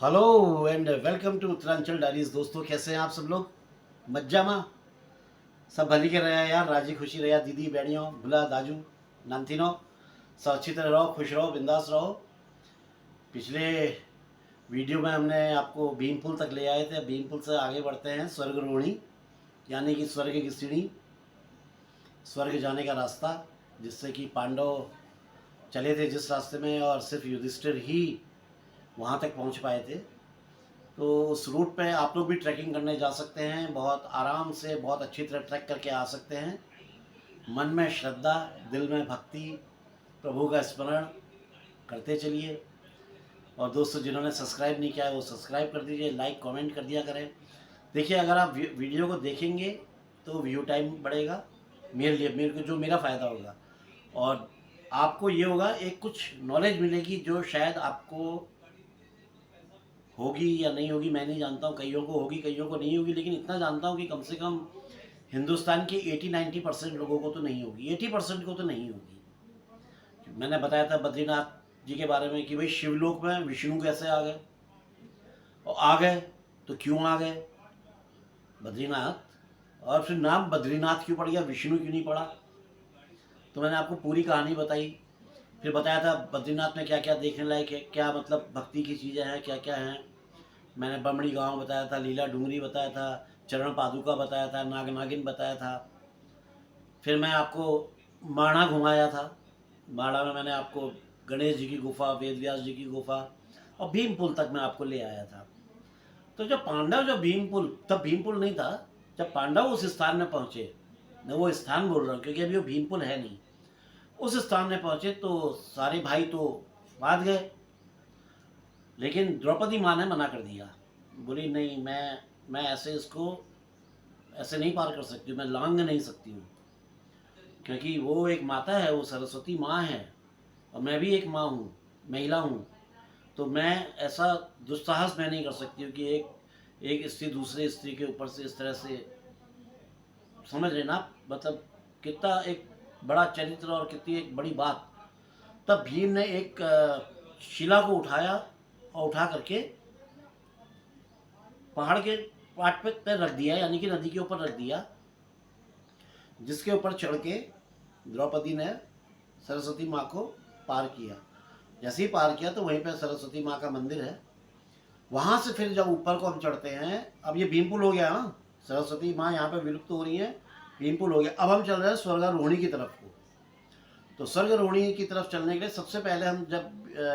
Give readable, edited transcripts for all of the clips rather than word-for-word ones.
Hello and welcome to Uttaranchal diaries. दोस्तों, कैसे हैं आप सब लोग? मज्जा में सब भली के रहे यार, राजी खुशी रहे दीदी बहनियों भुला दाजू नानतीनो। सब अच्छी तरह रहो, खुश रहो, बिंदास रहो। पिछले वीडियो में हमने आपको भीम पुल तक ले आए थे। भीम पुल से आगे बढ़ते हैं स्वर्गरोहिणी, यानी कि स्वर्ग की सीढ़ी, स्वर्ग जाने का रास्ता, जिससे कि पांडव चले थे जिस रास्ते में, और सिर्फ युधिष्ठिर ही वहाँ तक पहुँच पाए थे। तो उस रूट पे आप लोग भी ट्रैकिंग करने जा सकते हैं। बहुत आराम से, बहुत अच्छी तरह ट्रैक करके आ सकते हैं। मन में श्रद्धा, दिल में भक्ति, प्रभु का स्मरण करते चलिए। और दोस्तों, जिन्होंने सब्सक्राइब नहीं किया है वो सब्सक्राइब कर दीजिए, लाइक कमेंट कर दिया करें। देखिए, अगर आप वीडियो को देखेंगे तो व्यू टाइम बढ़ेगा मेरे लिए, मेरे को जो मेरा फ़ायदा होगा, और आपको ये होगा एक कुछ नॉलेज मिलेगी जो शायद आपको होगी या नहीं होगी, मैं नहीं जानता हूँ। कईयों को होगी, कईयों को नहीं होगी, लेकिन इतना जानता हूँ कि कम से कम हिंदुस्तान के 80-90% लोगों को तो नहीं होगी, 80% को तो नहीं होगी। मैंने बताया था बद्रीनाथ जी के बारे में कि भाई शिवलोक में विष्णु कैसे आ गए, और आ गए तो क्यों आ गए बद्रीनाथ, और फिर नाम बद्रीनाथ क्यों पड़ गया, विष्णु क्यों नहीं पड़ा। तो मैंने आपको पूरी कहानी बताई। फिर बताया था बद्रीनाथ में क्या क्या देखने लायक है, क्या मतलब भक्ति की चीज़ें हैं, क्या क्या हैं। मैंने बमड़ी गांव बताया था, लीला डूंगरी बताया था, चरण पादुका बताया था, नाग नागिन बताया था। फिर मैं आपको माणा घुमाया था। माणा में मैंने आपको गणेश जी की गुफा, वेद व्यास जी की गुफा, और भीम पुल तक मैं आपको ले आया था। तो जब पांडव, जब भीम पुल, तब भीम पुल नहीं था, जब पांडव उस स्थान में पहुँचे, मैं वो स्थान बोल रहा हूँ क्योंकि अभी वो भीम पुल है नहीं, उस स्थान में पहुँचे तो सारे भाई तो बात गए, लेकिन द्रौपदी माँ ने मना कर दिया। बोली नहीं, मैं ऐसे इसको ऐसे नहीं पार कर सकती हूँ, मैं लांग नहीं सकती हूँ, क्योंकि वो एक माता है, वो सरस्वती माँ है, और मैं भी एक माँ हूँ, महिला हूँ। तो मैं ऐसा दुस्साहस मैं नहीं कर सकती हूँ कि एक स्त्री दूसरे स्त्री के ऊपर से इस तरह से, समझ रहे ना आप? मतलब कितना एक बड़ा चरित्र और कितनी एक बड़ी बात। तब भीम ने एक शिला को उठाया, और उठा करके पहाड़ के पाट पे रख दिया, यानी कि नदी के ऊपर रख दिया, जिसके ऊपर चढ़ के द्रौपदी ने सरस्वती माँ को पार किया। जैसे ही पार किया तो वहीं पर सरस्वती माँ का मंदिर है। वहाँ से फिर जब ऊपर को हम चढ़ते हैं, अब ये भीम पुल हो गया, हाँ, सरस्वती माँ यहाँ पे विलुप्त हो रही है, भीम पुल हो गया। अब हम चल रहे हैं स्वर्गारोहिणी की तरफ को। तो स्वर्गारोहिणी की तरफ चलने के लिए सबसे पहले हम जब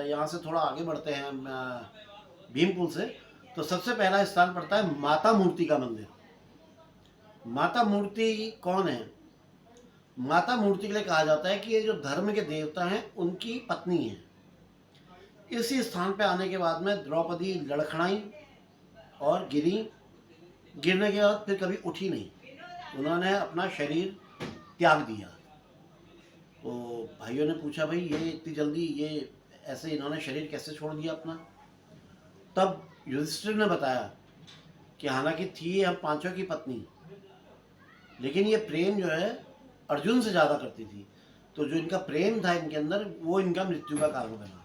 यहाँ से थोड़ा आगे बढ़ते हैं भीम पुल से, तो सबसे पहला स्थान पड़ता है माता मूर्ति का मंदिर। माता मूर्ति कौन है? माता मूर्ति के लिए कहा जाता है कि ये जो धर्म के देवता हैं उनकी पत्नी है। इसी स्थान पे आने के बाद में द्रौपदी लड़खड़ाई और गिरी। गिरने के बाद फिर कभी उठी नहीं, उन्होंने अपना शरीर त्याग दिया। तो भाइयों ने पूछा, भाई ये इतनी जल्दी, ये ऐसे इन्होंने शरीर कैसे छोड़ दिया अपना? तब युधिष्ठिर ने बताया कि हालांकि थी ये हम पांचों की पत्नी, लेकिन ये प्रेम जो है अर्जुन से ज़्यादा करती थी। तो जो इनका प्रेम था इनके अंदर, वो इनका मृत्यु का कारण बना।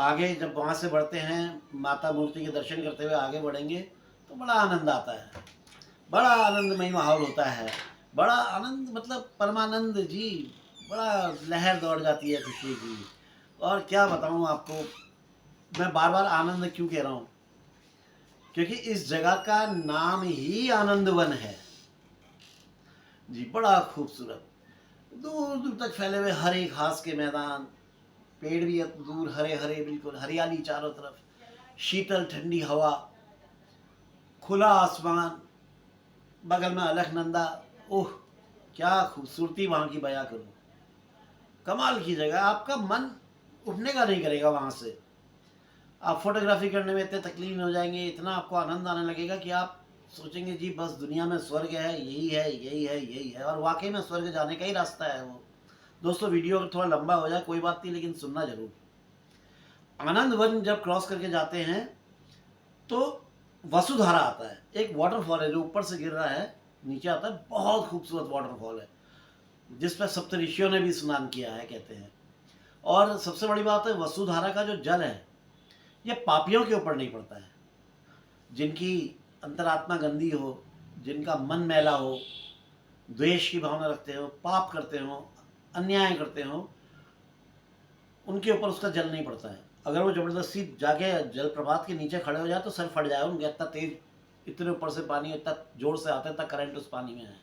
आगे जब वहाँ से बढ़ते हैं, माता मूर्ति के दर्शन करते हुए आगे बढ़ेंगे, तो बड़ा आनंद आता है, बड़ा आनंदमय माहौल होता है, बड़ा आनंद, मतलब परमानंद जी, बड़ा लहर दौड़ जाती है खुशी की। और क्या बताऊँ आपको, मैं बार बार आनंद क्यों कह रहा हूँ, क्योंकि इस जगह का नाम ही आनंदवन है जी। बड़ा खूबसूरत, दूर दूर तक फैले हुए हरे घास के मैदान, पेड़ भी अब दूर हरे हरे, बिल्कुल हरियाली चारों तरफ, शीतल ठंडी हवा, खुला आसमान, बगल में अलकनंदा। ओह, क्या खूबसूरती वहाँ की बयां करूँ। कमाल की जगह, आपका मन उठने का नहीं करेगा वहाँ से। आप फोटोग्राफी करने में इतने तकलीफ हो जाएंगे, इतना आपको आनंद आने लगेगा कि आप सोचेंगे जी बस दुनिया में स्वर्ग है, यही है, यही है, यही है। और वाकई में स्वर्ग जाने का ही रास्ता है वो। दोस्तों, वीडियो थोड़ा लंबा हो जाए कोई बात नहीं, लेकिन सुनना जरूर। आनंद वन जब क्रॉस करके जाते हैं तो वसुधारा आता है, एक वाटरफॉल है जो ऊपर से गिर रहा है, नीचे आता है। बहुत खूबसूरत वाटरफॉल है, जिस पर सप्तऋषियों ने भी स्नान किया है कहते हैं। और सबसे बड़ी बात है, वसुधारा का जो जल है ये पापियों के ऊपर नहीं पड़ता है, जिनकी अंतरात्मा गंदी हो, जिनका मन मैला हो, द्वेष की भावना रखते हो, पाप करते हो, अन्याय करते हो, उनके ऊपर उसका जल नहीं पड़ता है। अगर वो ज़बरदस्ती जाके जलप्रपात के नीचे खड़े हो जाए तो सर फट जाए उनके, इतना तेज, इतने ऊपर से पानी इतना जोर से आता है, इतना करंट उस पानी में है।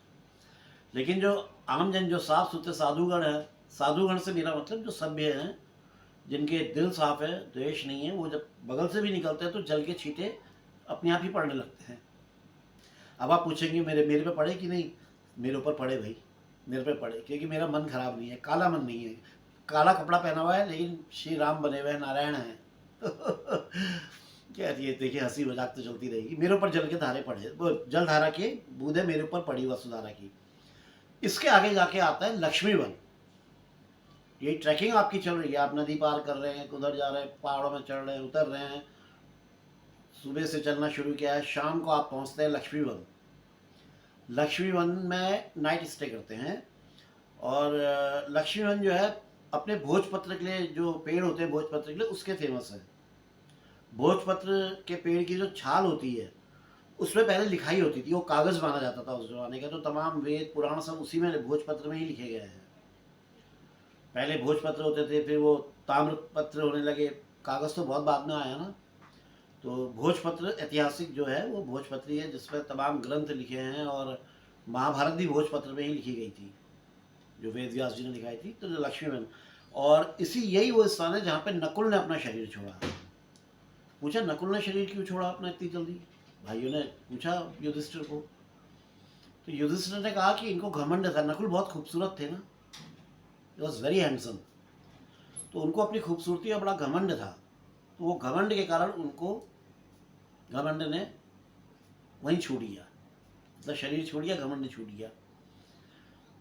लेकिन जो आम जन, जो साफ सुथरे साधुगण है, साधुगण से मेरा मतलब जो सभ्य हैं, जिनके दिल साफ है, द्वेष नहीं है, वो जब बगल से भी निकलते हैं तो जल के छींटे अपने आप ही पड़ने लगते हैं। अब आप पूछेंगे मेरे मेरे पे पड़े कि नहीं, मेरे ऊपर पड़े भाई, मेरे पे पड़े, क्योंकि मेरा मन खराब नहीं है, काला मन नहीं है, काला कपड़ा पहना हुआ है लेकिन श्री राम बने हुए नारायण हैं। क्या ये देखिए, हंसी मजाक तो चलती रहेगी। मेरे ऊपर जल के धारे पड़े, वो जल धारा के बूंदे मेरे ऊपर पड़ी वसुधारा की। इसके आगे जाके आता है लक्ष्मी वन। ये ट्रैकिंग आपकी चल रही है, आप नदी पार कर रहे हैं, उधर जा रहे हैं, पहाड़ों में चढ़ रहे हैं, उतर रहे हैं, सुबह से चलना शुरू किया है, शाम को आप पहुंचते हैं लक्ष्मी वन। लक्ष्मी वन में नाइट स्टे करते हैं। और लक्ष्मी वन जो है अपने भोजपत्र के लिए, जो पेड़ होते हैं भोजपत्र के लिए, उसके फेमस है। भोजपत्र के पेड़ की जो छाल होती है उसमें पहले लिखाई होती थी, वो कागज़ माना जाता था उस जमाने का, तो तमाम वेद पुराण सब उसी में भोजपत्र में ही लिखे गए हैं। पहले भोजपत्र होते थे, फिर वो ताम्रपत्र होने लगे, कागज़ तो बहुत बाद में आया ना। तो भोजपत्र ऐतिहासिक जो है वो भोजपत्री है, जिसमें तमाम ग्रंथ लिखे हैं, और महाभारत भी भोजपत्र में ही लिखी गई थी, जो वेद व्यास जी ने लिखाई थी। तो लक्ष्मीवन, और इसी यही वो स्थान है जहाँ पे नकुल ने अपना शरीर छोड़ा। पूछा नकुल ने शरीर क्यों छोड़ा अपना इतनी जल्दी, भाइयों ने पूछा युधिष्ठिर को। तो युधिष्ठिर ने कहा कि इनको घमंड था, नकुल बहुत खूबसूरत थे ना, इट वॉज वेरी हैंडसम, तो उनको अपनी खूबसूरती का बड़ा घमंड था। तो वो घमंड के कारण उनको, घमंड ने वहीं छू लिया, मतलब शरीर छूट गया, घमंड ने छूट गया।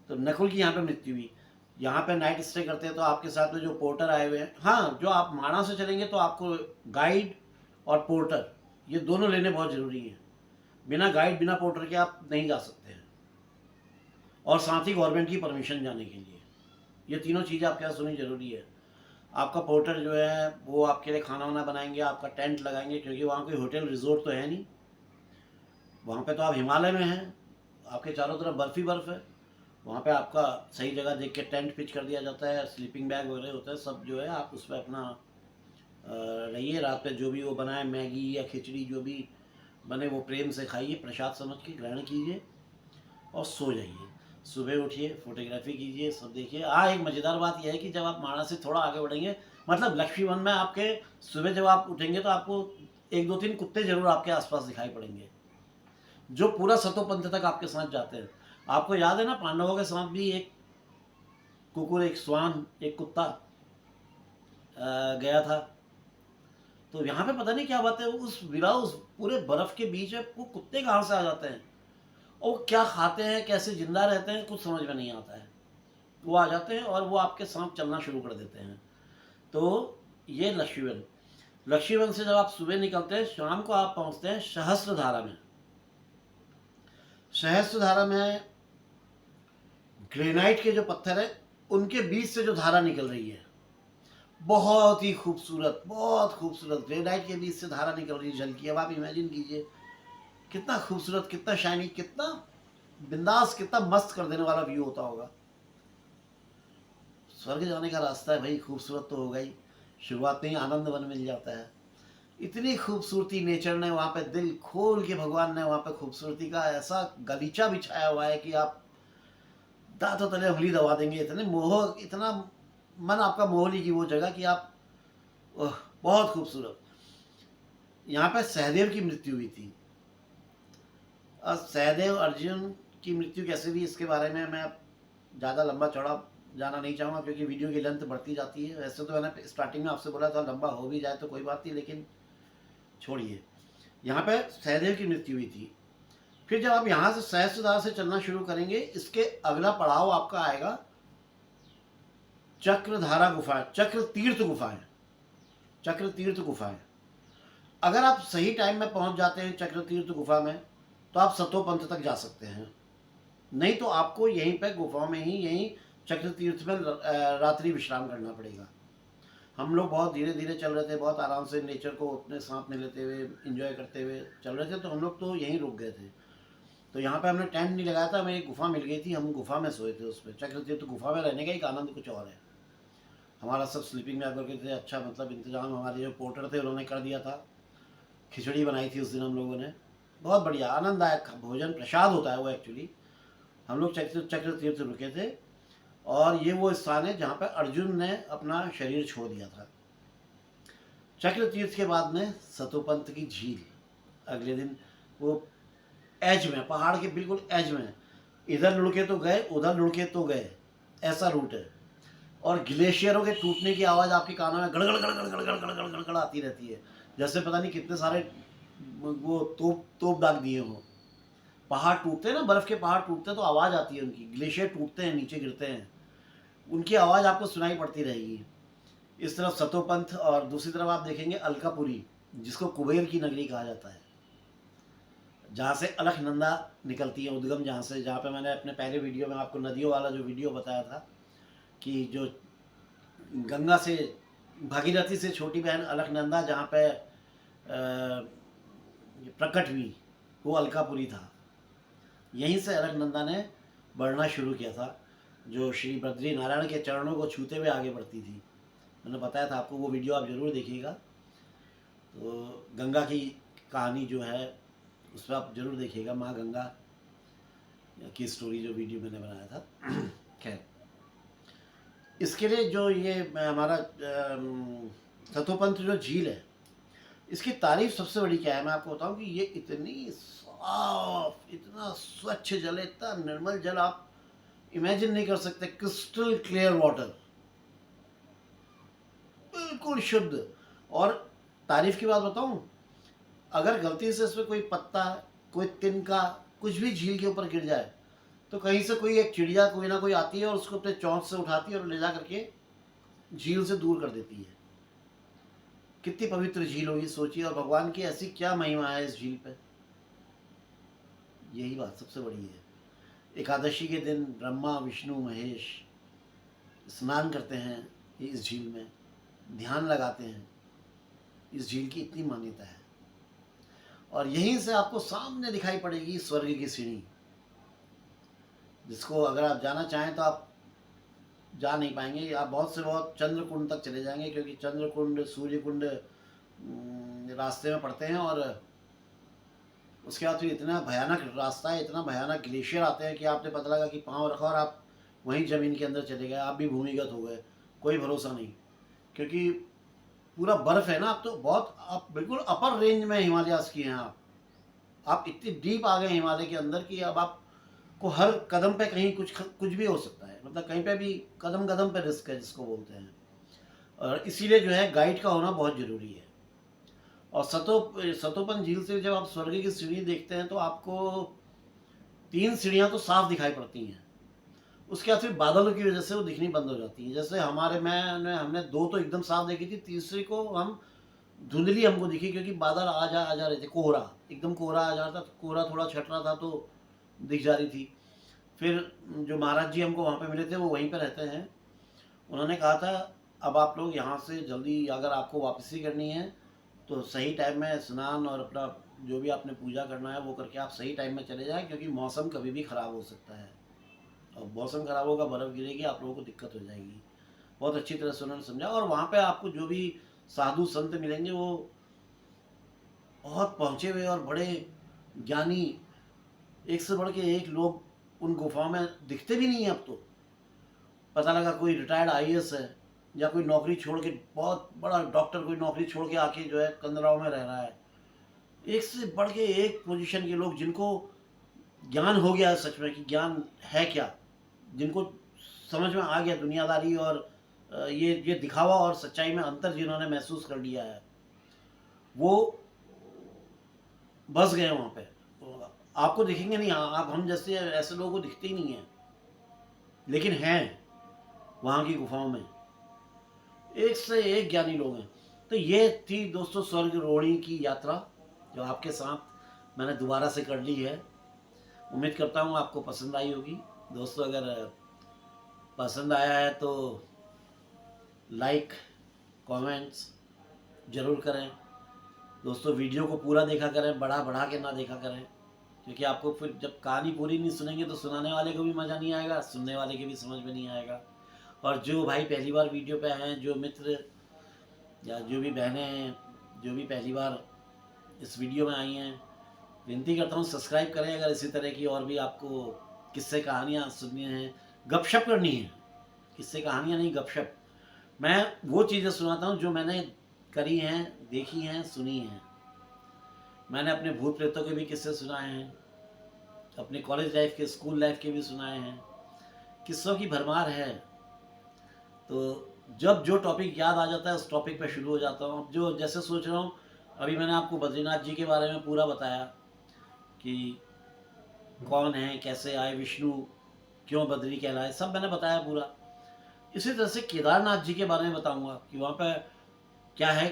तो नकुल की यहाँ पे मृत्यु हुई। यहाँ पे नाइट स्टे करते हैं तो आपके साथ में जो पोर्टर आए हुए हैं, हाँ, जो आप माणा से चलेंगे तो आपको गाइड और पोर्टर ये दोनों लेने बहुत ज़रूरी हैं। बिना गाइड बिना पोर्टर के आप नहीं जा सकते हैं, और साथ ही गवर्नमेंट की परमिशन जाने के लिए, ये तीनों चीज़ें आपके पास होनी ज़रूरी है। आपका पोर्टर जो है वो आपके लिए खाना वाना बनाएंगे, आपका टेंट लगाएंगे, क्योंकि वहाँ कोई होटल रिजोर्ट तो है नहीं, वहाँ पे तो आप हिमालय में हैं, आपके चारों तरफ बर्फ़ ही बर्फ़ है। वहाँ पे आपका सही जगह देख के टेंट पिच कर दिया जाता है, स्लीपिंग बैग वगैरह होता है, सब जो है आप उस पर अपना रहिए। रात पे जो भी वो बनाए, मैगी या खिचड़ी जो भी बने, वो प्रेम से खाइए, प्रसाद समझ के ग्रहण कीजिए और सो जाइए। सुबह उठिए, फोटोग्राफी कीजिए, सब देखिए। हाँ, एक मज़ेदार बात यह है कि जब आप माणा से थोड़ा आगे बढ़ेंगे, मतलब लक्ष्मी वन में, आपके सुबह जब आप उठेंगे तो आपको 1-2-3 कुत्ते जरूर आपके आसपास दिखाई पड़ेंगे, जो पूरा सतोपंथ तक आपके साथ जाते हैं। आपको याद है ना, पांडवों के साथ भी एक कुकुर, एक स्वान, एक कुत्ता गया था। तो यहाँ पे पता नहीं क्या बात है, उस विराट, उस पूरे बर्फ के बीच में वो कुत्ते कहाँ से आ जाते हैं, और क्या खाते हैं, कैसे जिंदा रहते हैं, कुछ समझ में नहीं आता है। वो आ जाते हैं और वो आपके साथ चलना शुरू कर देते हैं। तो ये लक्ष्मीवन। लक्ष्मीवन से जब आप सुबह निकलते हैं, शाम को आप पहुँचते हैं सहस्त्रधारा में। सहस्त्रधारा में ग्रेनाइट के जो पत्थर है उनके बीच से जो धारा निकल रही है, बहुत ही खूबसूरत, बहुत खूबसूरत। ग्रेनाइट के बीच से धारा निकल रही है जल की। अब आप इमेजिन कीजिए कितना खूबसूरत, कितना शाइनी, कितना बिंदास, कितना मस्त कर देने वाला व्यू होता होगा। स्वर्ग जाने का रास्ता है भाई, खूबसूरत तो होगा ही, शुरुआत में ही आनंद वन मिल जाता है। इतनी खूबसूरती नेचर ने वहाँ पे, दिल खोल के भगवान ने वहाँ पे खूबसूरती का ऐसा गलीचा बिछाया हुआ है कि आप दांतों तले उंगली दबा देंगे। इतने मोह, इतना मन आपका मोह लेगी वो जगह कि आप, बहुत खूबसूरत। यहाँ पे सहदेव की मृत्यु हुई थी। सहदेव अर्जुन की मृत्यु कैसे हुई, इसके बारे में मैं ज़्यादा लंबा चौड़ा जाना नहीं चाहूँगा, क्योंकि वीडियो की लेंथ बढ़ती जाती है। वैसे तो मैंने स्टार्टिंग में आपसे बोला था लंबा हो भी जाए तो कोई बात नहीं, लेकिन छोड़िए। यहाँ पे सहदेव की मृत्यु हुई थी। फिर जब आप यहाँ से सहस्त्रधारा से चलना शुरू करेंगे, इसके अगला पड़ाव आपका आएगा चक्रधारा गुफा, चक्र तीर्थ गुफाएं, चक्र तीर्थ गुफाएं। अगर आप सही टाइम में पहुंच जाते हैं चक्र तीर्थ गुफा में, तो आप सतोपंथ तक जा सकते हैं। नहीं तो आपको यहीं पे गुफा में ही, यहीं चक्र तीर्थ में रात्रि विश्राम करना पड़ेगा। हम लोग बहुत धीरे धीरे चल रहे थे, बहुत आराम से नेचर को अपने साथ में लेते हुए इंजॉय करते हुए चल रहे थे। तो हम लोग तो यहीं रुक गए थे। तो यहाँ पे हमने टेंट नहीं लगाया था, हमें एक गुफा मिल गई थी, हम गुफा में सोए थे। उसमें चक्रतीर्थ गुफा में रहने का एक आनंद कुछ और है। हमारा सब स्लीपिंग बैग करके थे, अच्छा मतलब इंतजाम हमारे जो पोर्टर थे उन्होंने कर दिया था। खिचड़ी बनाई थी उस दिन हम लोगों ने, बहुत बढ़िया आनंददायक भोजन, प्रसाद होता है वो एक्चुअली। हम लोग चक्र तीर्थ रुके थे, और ये वो स्थान है जहाँ पर अर्जुन ने अपना शरीर छोड़ दिया था। चक्र तीर्थ के बाद में सतोपंत की झील, अगले दिन वो एज में, पहाड़ के बिल्कुल एज में, इधर लुढ़के तो गए उधर लुढ़के तो गए, ऐसा रूट है। और ग्लेशियरों के टूटने की आवाज़ आपके कानों में गड़गड़ गड़गड़ गड़गड़ गड़गड़ गड़गड़ गड़गड़ आती रहती है, जैसे पता नहीं कितने सारे वो तोप तोप दाग दिए हों। पहाड़ टूटते हैं ना, बर्फ़ के पहाड़ टूटते हैं तो आवाज़ आती है उनकी, ग्लेशियर टूटते हैं, नीचे गिरते हैं, उनकी आवाज़ आपको सुनाई पड़ती रहेगी। इस तरफ सतोपंथ, और दूसरी तरफ आप देखेंगे अलकापुरी, जिसको कुबेर की नगरी कहा जाता है, जहाँ से अलकनंदा निकलती है, उद्गम जहाँ से, जहाँ पे मैंने अपने पहले वीडियो में आपको नदियों वाला जो वीडियो बताया था कि जो गंगा से, भागीरथी से छोटी बहन अलकनंदा जहाँ पे प्रकट हुई, वो अलकापुरी था। यहीं से अलकनंदा ने बढ़ना शुरू किया था, जो श्री बद्री नारायण के चरणों को छूते हुए आगे बढ़ती थी। मैंने बताया था आपको, वो वीडियो आप ज़रूर देखिएगा। तो गंगा की कहानी जो है उस पर आप जरूर देखिएगा, माँ गंगा की स्टोरी जो वीडियो मैंने बनाया था। खैर, इसके लिए जो ये हमारा सतोपंथ जो झील है, इसकी तारीफ सबसे बड़ी क्या है मैं आपको बताऊं कि ये इतनी साफ, इतना स्वच्छ जल है, इतना निर्मल जल, आप इमेजिन नहीं कर सकते। क्रिस्टल क्लियर वाटर, बिल्कुल शुद्ध। और तारीफ की बात बताऊं, अगर गलती से इसमें कोई पत्ता, कोई तिनका, कुछ भी झील के ऊपर गिर जाए तो कहीं से कोई एक चिड़िया कोई ना कोई आती है और उसको अपने चोंच से उठाती है और ले जा करके झील से दूर कर देती है। कितनी पवित्र झील होगी सोचिए, और भगवान की ऐसी क्या महिमा है इस झील पे। यही बात सबसे बड़ी है। एकादशी के दिन ब्रह्मा विष्णु महेश स्नान करते हैं इस झील में, ध्यान लगाते हैं। इस झील की इतनी मान्यता है। और यहीं से आपको सामने दिखाई पड़ेगी स्वर्ग की सीढ़ी, जिसको अगर आप जाना चाहें तो आप जा नहीं पाएंगे। आप बहुत से बहुत चंद्रकुंड तक चले जाएंगे, क्योंकि चंद्रकुंड सूर्यकुंड रास्ते में पड़ते हैं। और उसके बाद फिर इतना भयानक रास्ता है, इतना भयानक ग्लेशियर आते हैं कि आपने पता लगा कि पाँव रखा और आप वहीं ज़मीन के अंदर चले गए, आप भी भूमिगत हो गए, कोई भरोसा नहीं। क्योंकि पूरा बर्फ़ है ना, आप तो बहुत, आप बिल्कुल अपर रेंज में हिमालयाज़ की हैं आप इतनी डीप आ गए हिमालय के अंदर कि अब आपको हर कदम पे कहीं कुछ भी हो सकता है। मतलब कहीं पे भी कदम कदम पे रिस्क है, जिसको बोलते हैं। और इसीलिए जो है गाइड का होना बहुत ज़रूरी है। और सतोपन झील से जब आप स्वर्ग की सीढ़ी देखते हैं तो आपको 3 सीढ़ियाँ तो साफ दिखाई पड़ती हैं। उसके बाद फिर बादलों की वजह से वो दिखनी बंद हो जाती हैं। जैसे हमने 2 तो एकदम साफ देखी थी, तीसरी को हम धुंधली हमको दिखी, क्योंकि बादल आ जा रहे थे, कोहरा, एकदम कोहरा आ जा रहा था, कोहरा थोड़ा छट रहा था तो दिख जा रही थी। फिर जो महाराज जी हमको वहाँ पे मिले थे, वो वहीं पे रहते हैं, उन्होंने कहा था अब आप लोग यहाँ से जल्दी, अगर आपको वापसी करनी है तो सही टाइम में स्नान और अपना जो भी आपने पूजा करना है वो करके आप सही टाइम में चले जाएं, क्योंकि मौसम कभी भी ख़राब हो सकता है। और मौसम ख़राब होगा, बर्फ़ गिरेगी, आप लोगों को दिक्कत हो जाएगी। बहुत अच्छी तरह से उन्होंने समझा। और वहाँ पे आपको जो भी साधु संत मिलेंगे वो बहुत पहुँचे हुए और बड़े ज्ञानी, एक से बढ़ के एक लोग उन गुफाओं में दिखते भी नहीं हैं अब तो। पता लगा कोई रिटायर्ड आईएएस है, या कोई नौकरी छोड़ के, बहुत बड़ा डॉक्टर कोई नौकरी छोड़ के आके जो है कंदराव में रह रहा है। एक से बढ़ के एक पोजीशन के लोग, जिनको ज्ञान हो गया है सच में कि ज्ञान है क्या, जिनको समझ में आ गया दुनियादारी और ये दिखावा और सच्चाई में अंतर जिन्होंने महसूस कर लिया है, वो बस गए वहाँ पे। आपको दिखेंगे नहीं, आप हम जैसे ऐसे लोगों को दिखते ही नहीं हैं, लेकिन हैं वहाँ की गुफाओं में एक से एक ज्ञानी लोग हैं। तो ये थी दोस्तों स्वर्ग रोहिणी की यात्रा, जो आपके साथ मैंने दोबारा से कर ली है। उम्मीद करता हूँ आपको पसंद आई होगी। दोस्तों अगर पसंद आया है तो लाइक कमेंट्स ज़रूर करें दोस्तों। वीडियो को पूरा देखा करें, बढ़ा बढ़ा के ना देखा करें, क्योंकि आपको फिर जब कहानी पूरी नहीं सुनेंगे तो सुनाने वाले को भी मज़ा नहीं आएगा, सुनने वाले के भी समझ में नहीं आएगा। और जो भाई पहली बार वीडियो पे आए हैं, जो मित्र या जो भी बहनें हैं जो भी पहली बार इस वीडियो में आई हैं, विनती करता हूँ सब्सक्राइब करें। अगर इसी तरह की और भी आपको किस्से कहानियाँ सुननी हैं, गपशप करनी है, किस्से कहानियाँ नहीं गपशप, मैं वो चीज़ें सुनाता हूँ जो मैंने करी हैं, देखी हैं, सुनी हैं। मैंने अपने भूत प्रेतों के भी किस्से सुनाए हैं, अपने कॉलेज लाइफ के, स्कूल लाइफ के भी सुनाए हैं। किस्सों की भरमार है। तो जब जो टॉपिक याद आ जाता है उस टॉपिक पे शुरू हो जाता हूँ। अब जो जैसे सोच रहा हूँ, अभी मैंने आपको बद्रीनाथ जी के बारे में पूरा बताया कि कौन है, कैसे आए विष्णु, क्यों बद्री कहलाए, सब मैंने बताया पूरा। इसी तरह से केदारनाथ जी के बारे में बताऊंगा कि वहाँ पर क्या है,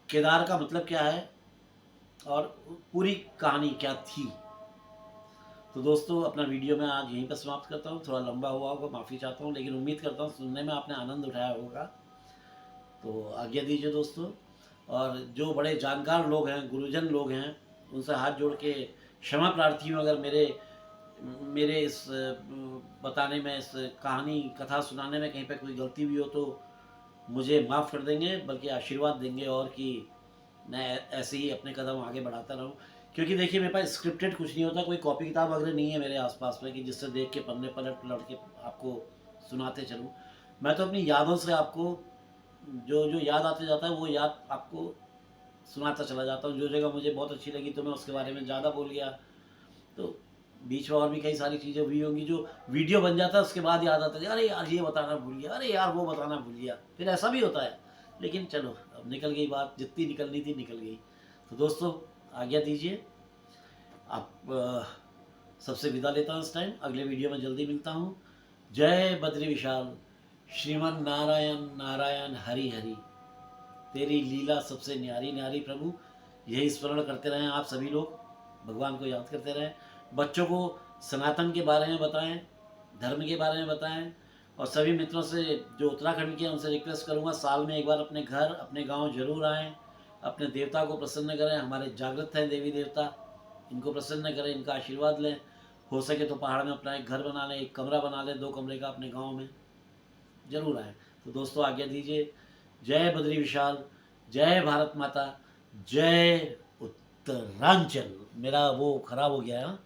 केदार का मतलब क्या है और पूरी कहानी क्या थी। तो दोस्तों अपना वीडियो मैं आज यहीं पर समाप्त करता हूँ। थोड़ा लंबा हुआ होगा, माफ़ी चाहता हूँ, लेकिन उम्मीद करता हूँ सुनने में आपने आनंद उठाया होगा। तो आज्ञा दीजिए दोस्तों। और जो बड़े जानकार लोग हैं, गुरुजन लोग हैं, उनसे हाथ जोड़ के क्षमा प्रार्थी हूँ अगर मेरे इस बताने में, इस कहानी कथा सुनाने में कहीं पे कोई गलती भी हो तो मुझे माफ़ कर देंगे, बल्कि आशीर्वाद देंगे और कि मैं ऐसे ही अपने कदम आगे बढ़ाता रहूं। क्योंकि देखिए मेरे पास स्क्रिप्टेड कुछ नहीं होता, कोई कॉपी किताब वगैरह नहीं है मेरे आसपास में कि जिससे देख के पन्ने पलट पलट के आपको सुनाते चलूं। मैं तो अपनी यादों से आपको जो जो याद आते जाता है वो याद आपको सुनाता चला जाता हूँ। जो जगह मुझे बहुत अच्छी लगी तो मैं उसके बारे में ज़्यादा बोल गया, तो बीच में और भी कई सारी चीज़ें हुई होंगी जो वीडियो बन जाता है उसके बाद याद आता है, अरे यार ये बताना भूल गया, अरे यार वो बताना भूल गया, फिर ऐसा भी होता है। लेकिन चलो अब निकल गई बात, जितनी निकलनी थी निकल गई। तो दोस्तों आज्ञा दीजिए, आप सबसे विदा लेता हूँ इस टाइम। अगले वीडियो में जल्दी मिलता हूँ। जय बद्री विशाल, श्रीमन नारायण नारायण हरि हरि, तेरी लीला सबसे न्यारी न्यारी प्रभु। यही स्मरण करते रहें आप सभी लोग, भगवान को याद करते रहें, बच्चों को सनातन के बारे में बताएं, धर्म के बारे में बताएं। और सभी मित्रों से जो उत्तराखंड के हैं उनसे रिक्वेस्ट करूंगा, साल में एक बार अपने घर अपने गांव जरूर आएं, अपने देवता को प्रसन्न करें। हमारे जागृत हैं देवी देवता, इनको प्रसन्न करें, इनका आशीर्वाद लें। हो सके तो पहाड़ में अपना एक घर बना लें, एक कमरा बना लें 2 कमरे का अपने गाँव में, जरूर आएँ। तो दोस्तों आज्ञा दीजिए। जय बद्री विशाल, जय भारत माता, जय उत्तरांचल। मेरा वो खराब हो गया है।